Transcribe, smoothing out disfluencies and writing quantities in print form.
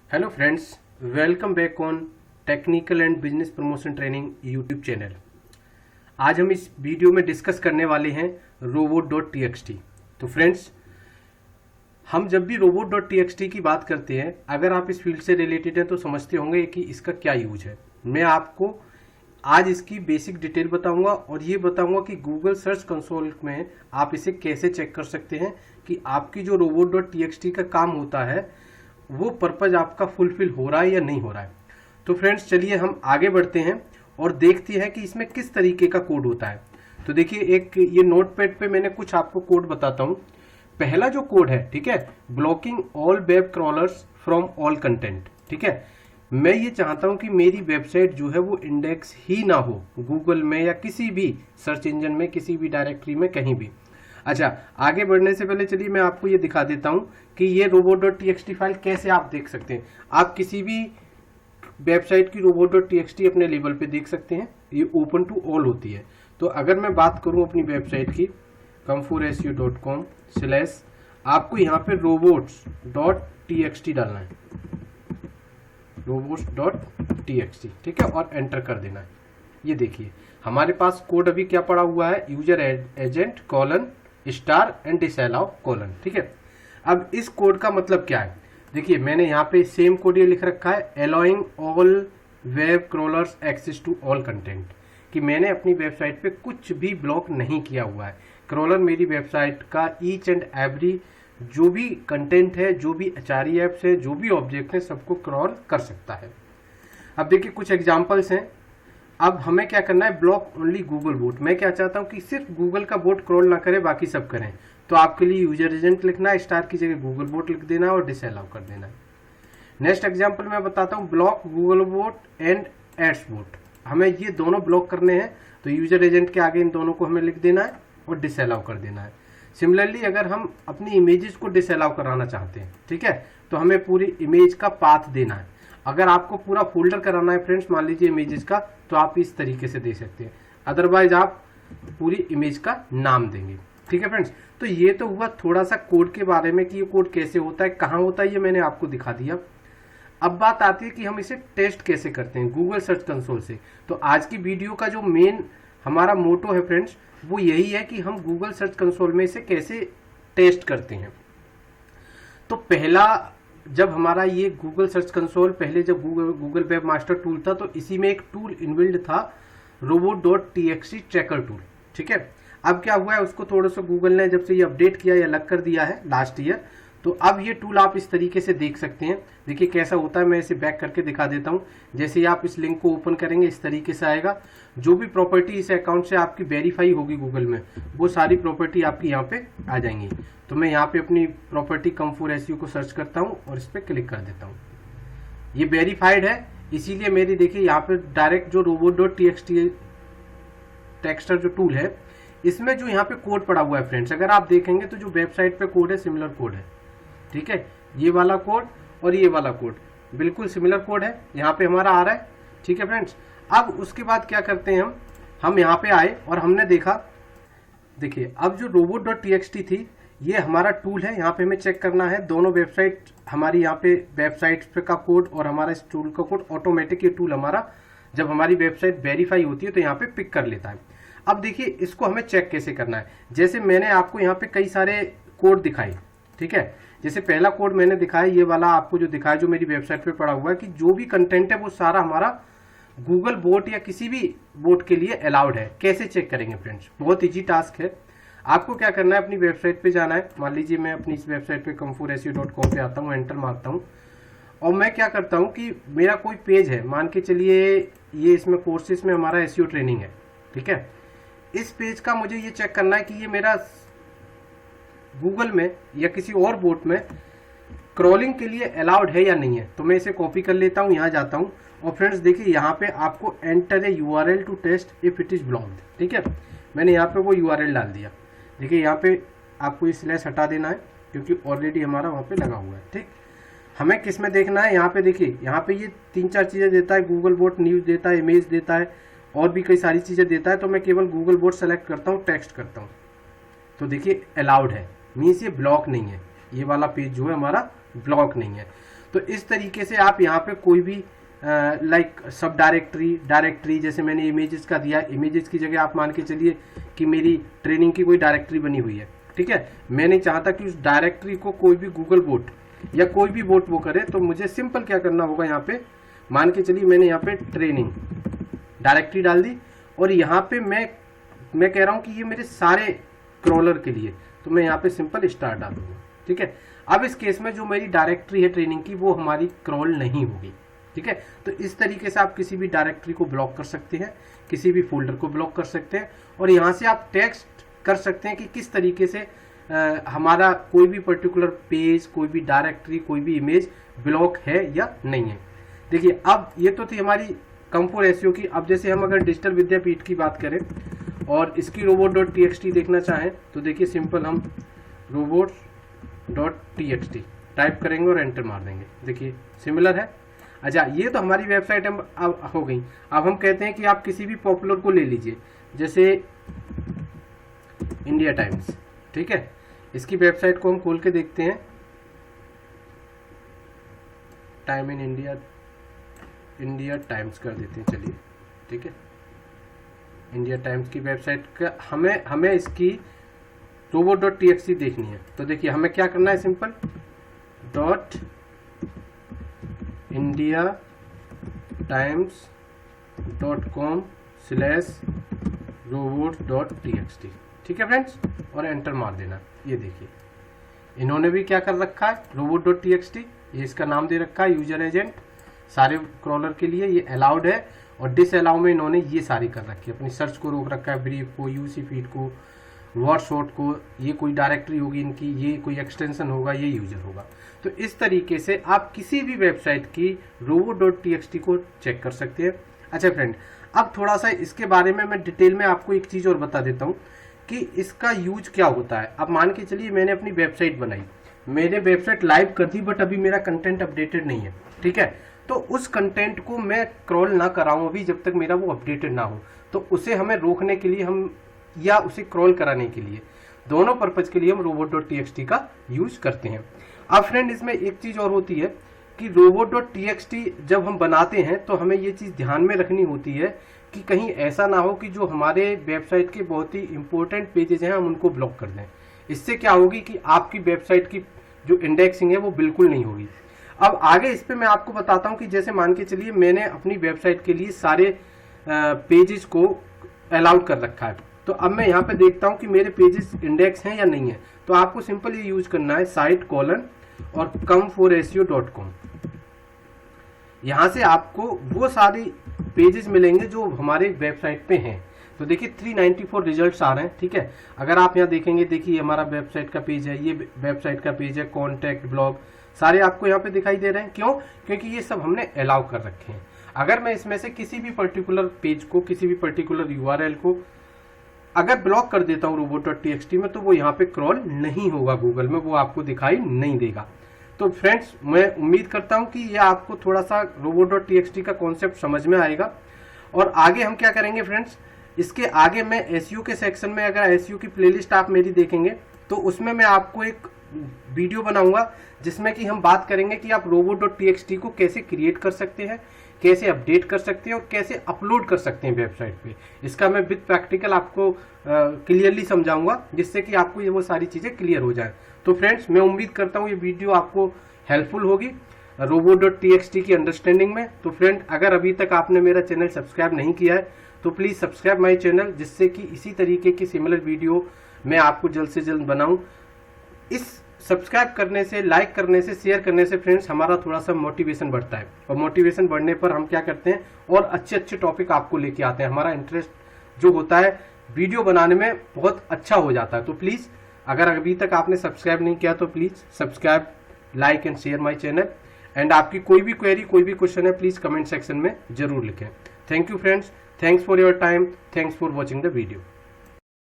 Hello friends, welcome back on technical and business promotion training YouTube channel. आज हम इस video में discuss करने वाले हैं robot.txt। तो फ्रेंड्स, हम जब भी robot.txt की बात करते हैं, अगर आप इस फील्ड से रिलेटेड हैं तो समझते होंगे कि इसका क्या यूज है। मैं आपको आज इसकी बेसिक डिटेल बताऊंगा और ये बताऊंगा कि गूगल सर्च कंसोल में आप इसे कैसे चेक कर सकते हैं कि आपकी जो robot.txt का काम होता है वो पर्पज आपका फुलफिल हो रहा है या नहीं हो रहा है। तो फ्रेंड्स, चलिए हम आगे बढ़ते हैं और देखते हैं कि इसमें किस तरीके का कोड होता है। तो देखिए, एक ये नोटपैड पे मैंने कुछ आपको कोड बताता हूँ। पहला जो कोड है, ठीक है, blocking all web crawlers from all content. ठीक है, मैं ये चाहता हूँ कि मेरी वेबसाइट जो है वो इंडेक्स ही ना हो गूगल में या किसी भी सर्च इंजन में, किसी भी डायरेक्टरी में, कहीं भी। अच्छा, आगे बढ़ने से पहले चलिए मैं आपको ये दिखा देता हूँ कि ये robot.txt फाइल कैसे आप देख सकते हैं। आप किसी भी वेबसाइट की robot.txt अपने लेवल पे देख सकते हैं। ये ओपन टू ऑल होती है। तो अगर मैं बात करूँ अपनी वेबसाइट की com4su.com/ आपको यहाँ पे robots.txt डालना है, robots.txt, ठीक है, और एंटर कर देना है। ये देखिए हमारे पास कोड अभी क्या पड़ा हुआ है, user agent colon star and disallow colon. ठीक है, अब इस कोड का मतलब क्या है, देखिए मैंने यहाँ पे सेम कोड ये लिख रखा है, allowing all web crawlers access to all content, कि मैंने अपनी वेबसाइट पे कुछ भी ब्लॉक नहीं किया हुआ है। क्रॉलर मेरी वेबसाइट का ईच एंड एवरी जो भी कंटेंट है, जो भी एचआरई ऐप्स है, जो भी ऑब्जेक्ट है, सबको क्रॉल कर सकता है। अब देखिए कुछ एग्जाम्पल्स हैं। अब हमें क्या करना है, ब्लॉक ओनली गूगल बोट। मैं क्या चाहता हूं कि सिर्फ गूगल का बोट क्रॉल ना करे, बाकी सब करें। तो आपके लिए यूजर एजेंट लिखना है, स्टार की जगह गूगल बोट लिख देना है और डिसअलाउ कर देना है। नेक्स्ट एग्जांपल मैं बताता हूं, block Google bot and ads bot. हमें ये दोनों ब्लॉक करने हैं, तो यूजर एजेंट के आगे इन दोनों को हमें लिख देना है और डिसअलाउ कर देना है। सिमिलरली अगर हम अपनी इमेजेस को डिसअलाउ कराना चाहते हैं, ठीक है, तो हमें पूरी इमेज का पाथ देना है। अगर आपको पूरा फोल्डर कराना है फ्रेंड्स, मान लीजिए इमेजेस का, तो आप इस तरीके से दे सकते हैं। अदरवाइज आप पूरी इमेज का नाम देंगे। ठीक है फ्रेंड्स, तो ये तो हुआ थोड़ा सा कोड के बारे में कि ये कोड कैसे होता है, कहाँ होता है, ये मैंने आपको दिखा दिया। अब बात आती है कि हम इसे टेस्ट कैसे करते हैं गूगल सर्च कंसोल से। तो आज की वीडियो का जो मेन हमारा मोटो है फ्रेंड्स, वो यही है कि हम गूगल सर्च कंसोल में इसे कैसे टेस्ट करते हैं। तो पहला, जब हमारा ये गूगल सर्च कंसोल, पहले जब गूगल वेब मास्टर टूल था, तो इसी में एक टूल इनबिल्ड था, robot.txt ट्रैकर टूल। ठीक है, अब क्या हुआ है, उसको थोड़ा सा गूगल ने जब से ये अपडेट किया या अलग कर दिया है लास्ट ईयर, तो अब ये टूल आप इस तरीके से देख सकते हैं। देखिए कैसा होता है, मैं इसे बैक करके दिखा देता हूँ। जैसे ही आप इस लिंक को ओपन करेंगे इस तरीके से आएगा। जो भी प्रॉपर्टी इस अकाउंट से आपकी वेरीफाई होगी गूगल में, वो सारी प्रॉपर्टी आपकी यहाँ पे आ जाएंगी। तो मैं यहाँ पे अपनी प्रॉपर्टी com4su को सर्च करता हूँ और इस पर क्लिक कर देता हूँ। ये वेरीफाइड है, इसीलिए मेरी देखिए यहाँ पे डायरेक्ट जो robot.txt टेक्स्टर जो टूल है, इसमें जो यहाँ पे कोड पड़ा हुआ है फ्रेंड्स, अगर आप देखेंगे तो जो वेबसाइट पे कोड है सिमिलर कोड है। ठीक है, ये वाला कोड और ये वाला कोड बिल्कुल सिमिलर कोड है, यहाँ पे हमारा आ रहा है। ठीक है फ्रेंड्स, अब उसके बाद क्या करते हैं, हम यहाँ पे आए और हमने देखा, देखिए अब जो robot.txt थी, ये हमारा टूल है। यहाँ पे हमें चेक करना है दोनों वेबसाइट, हमारी यहाँ पे वेबसाइट पे का कोड और हमारा इस टूल का कोड ऑटोमेटिक, ये टूल हमारा जब हमारी वेबसाइट वेरीफाई होती है तो यहाँ पे पिक कर लेता है। अब देखिए इसको हमें चेक कैसे करना है। जैसे मैंने आपको यहाँ पे कई सारे कोड दिखाए, ठीक है, जैसे पहला कोड मैंने दिखाया, ये वाला आपको जो दिखाया, जो मेरी वेबसाइट पे पड़ा हुआ है, कि जो भी कंटेंट है वो सारा हमारा गूगल बोट या किसी भी बोट के लिए अलाउड है। कैसे चेक करेंगे फ्रेंड्स, बहुत इजी टास्क है। आपको क्या करना है, अपनी वेबसाइट पे जाना है। मान लीजिए मैं अपनी इस वेबसाइट पे com4su.com पे आता हूँ, एंटर मारता हूँ और मैं क्या करता हूँ कि मेरा कोई पेज है, मान के चलिए ये इसमें कोर्सेज में हमारा एसईओ ट्रेनिंग है। ठीक है, इस पेज का मुझे ये चेक करना है कि ये मेरा गूगल में या किसी और बोट में क्रॉलिंग के लिए अलाउड है या नहीं है। तो मैं इसे कॉपी कर लेता हूँ, यहाँ जाता हूँ और फ्रेंड्स देखिए यहाँ पे आपको enter a URL to test if it is blocked. ठीक है, मैंने यहाँ पे वो URL डाल दिया। देखिए यहाँ पे आपको ये स्लैश हटा देना है क्योंकि ऑलरेडी हमारा वहाँ पे लगा हुआ है। ठीक, हमें किस में देखना है, यहाँ पे देखिए, यहाँ पे ये 3-4 चीज़ें देता है, गूगल बोट न्यूज़ देता है, इमेज देता है और भी कई सारी चीज़ें देता है। तो मैं केवल गूगल बोट सेलेक्ट करता हूँ, टेक्स्ट करता हूँ, तो देखिए अलाउड है, मीन्स ये ब्लॉक नहीं है। ये वाला पेज जो है हमारा ब्लॉक नहीं है। तो तो इस तरीके से आप यहाँ पे कोई भी लाइक सब डायरेक्टरी जैसे मैंने इमेजेस का दिया, इमेजेस की जगह आप मान के चलिए कि मेरी ट्रेनिंग की कोई डायरेक्टरी बनी हुई है, ठीक है, मैं नहीं चाहता कि उस डायरेक्टरी को कोई भी गूगल बोट या कोई भी बोट वो करे, तो मुझे सिंपल क्या करना होगा, यहाँ पे मान के चलिए मैंने यहाँ पे ट्रेनिंग डायरेक्टरी डाल दी और यहाँ पे मैं कह रहा हूँ कि ये मेरे सारे क्रॉलर के लिए, तो मैं यहाँ पे सिंपल स्टार डाल दूंगा, ठीक है। अब इस केस में जो मेरी डायरेक्टरी है ट्रेनिंग की वो हमारी क्रॉल नहीं होगी, ठीक है। तो इस तरीके से आप किसी भी डायरेक्टरी को ब्लॉक कर सकते हैं, किसी भी फोल्डर को ब्लॉक कर सकते हैं और यहाँ से आप टेक्स्ट कर सकते हैं कि किस तरीके से हमारा कोई भी पर्टिकुलर पेज, कोई भी डायरेक्टरी, कोई भी इमेज ब्लॉक है या नहीं है। देखिए अब ये तो थी हमारी कम4 एसईओ की। अब जैसे हम अगर डिजिटल विद्यापीठ की बात करें और इसकी robot.txt देखना चाहें तो देखिए सिंपल हम robot.txt टाइप करेंगे और एंटर मार देंगे, देखिए सिमिलर है। अच्छा, ये तो हमारी वेबसाइट अब हो गई। अब हम कहते हैं कि आप किसी भी पॉपुलर को ले लीजिए, जैसे इंडिया टाइम्स, ठीक है। इसकी वेबसाइट को हम खोल के देखते हैं, टाइम इन इंडिया टाइम्स कर देते हैं, चलिए ठीक है। इंडिया टाइम्स की वेबसाइट का हमें इसकी robot.txt देखनी है, तो देखिए हमें क्या करना है, सिंपल indiatimes.com/robot.txt, ठीक है फ्रेंड्स, और एंटर मार देना। ये देखिए इन्होंने भी क्या कर रखा है, robot.txt, ये इसका नाम दे रखा है यूजर एजेंट, सारे क्रॉलर के लिए ये अलाउड है और डिसअलाउ में इन्होंने ये सारी कर रखी है, अपनी सर्च को रोक रखा है, ब्रीफ को, यूसी फीड को, वर्ड शॉर्ट को, ये कोई डायरेक्टरी होगी इनकी, ये कोई एक्सटेंशन होगा, ये यूजर होगा। तो इस तरीके से आप किसी भी वेबसाइट की robot.txt को चेक कर सकते हैं। अच्छा फ्रेंड, अब थोड़ा सा इसके बारे में मैं डिटेल में आपको एक चीज और बता देता हूँ कि इसका यूज क्या होता है। अब मान के चलिए मैंने अपनी वेबसाइट बनाई, मैंने वेबसाइट लाइव कर दी, बट अभी मेरा कंटेंट अपडेटेड नहीं है, ठीक है। तो उस कंटेंट को मैं क्रॉल ना कराऊं अभी जब तक मेरा वो अपडेटेड ना हो, तो उसे हमें रोकने के लिए हम या उसे क्रॉल कराने के लिए, दोनों पर्पज के लिए हम robot.txt का यूज करते हैं। अब फ्रेंड इसमें एक चीज और होती है कि robot.txt जब हम बनाते हैं तो हमें ये चीज ध्यान में रखनी होती है कि कहीं ऐसा ना हो कि जो हमारे वेबसाइट के बहुत ही इंपॉर्टेंट पेजेस हैं हम उनको ब्लॉक कर दें। इससे क्या होगी कि आपकी वेबसाइट की जो इंडेक्सिंग है वो बिल्कुल नहीं होगी। अब आगे इस पे मैं आपको बताता हूं कि जैसे मान के चलिए मैंने अपनी वेबसाइट के लिए सारे पेजेस को अलाउड कर रखा है, तो अब मैं यहाँ पे देखता हूँ कि मेरे पेजेस इंडेक्स हैं या नहीं है। तो आपको सिंपल ये यूज करना है site: और com4seo.com। यहाँ से आपको वो सारे पेजेस मिलेंगे जो हमारे वेबसाइट पे हैं। तो देखिए 394 रिजल्ट्स आ रहे हैं, ठीक है। अगर आप यहाँ देखेंगे, देखिए हमारा वेबसाइट का पेज है, ये वेबसाइट का पेज है, कॉन्टैक्ट, ब्लॉग, सारे आपको यहाँ पे दिखाई दे रहे हैं। क्यों? क्योंकि ये सब हमने अलाउ कर रखे हैं। अगर मैं इसमें से किसी भी पर्टिकुलर पेज को, किसी भी पर्टिकुलर URL को अगर ब्लॉक कर देता हूँ robot.txt में, तो वो यहाँ पे क्रॉल नहीं होगा गूगल में, वो आपको दिखाई नहीं देगा। तो फ्रेंड्स मैं उम्मीद करता हूँ कि ये आपको थोड़ा सा robot.txt का कॉन्सेप्ट समझ में आएगा। और आगे हम क्या करेंगे फ्रेंड्स, इसके आगे मैं एसईओ के सेक्शन में, अगर एसईओ की प्लेलिस्ट आप मेरी देखेंगे तो उसमें मैं आपको एक वीडियो बनाऊंगा जिसमें कि हम बात करेंगे कि आप robot.txt को कैसे क्रिएट कर सकते हैं, कैसे अपडेट कर सकते हैं और कैसे अपलोड कर सकते हैं वेबसाइट पे। इसका मैं विद प्रैक्टिकल आपको क्लियरली समझाऊंगा, जिससे कि आपको ये वो सारी चीज़ें क्लियर हो जाए। तो फ्रेंड्स मैं उम्मीद करता हूँ ये वीडियो आपको हेल्पफुल होगी robot.txt की अंडरस्टैंडिंग में। तो फ्रेंड, अगर अभी तक आपने मेरा चैनल सब्सक्राइब नहीं किया है तो प्लीज़ सब्सक्राइब माई चैनल, जिससे कि इसी तरीके की सिमिलर वीडियो मैं आपको जल्द से जल्द बनाऊँ। इस सब्सक्राइब करने से, लाइक करने से, शेयर करने से फ्रेंड्स हमारा थोड़ा सा मोटिवेशन बढ़ता है, और मोटिवेशन बढ़ने पर हम क्या करते हैं और अच्छे अच्छे टॉपिक आपको लेके आते हैं। हमारा इंटरेस्ट जो होता है वीडियो बनाने में बहुत अच्छा हो जाता है। तो प्लीज़ अगर अभी तक आपने सब्सक्राइब नहीं किया तो please subscribe, like and share my channel. And आपकी कोई भी क्वेरी, कोई भी क्वेश्चन है, प्लीज़ कमेंट सेक्शन में जरूर लिखें। Thank you friends, thanks for your time, thanks for watching the video.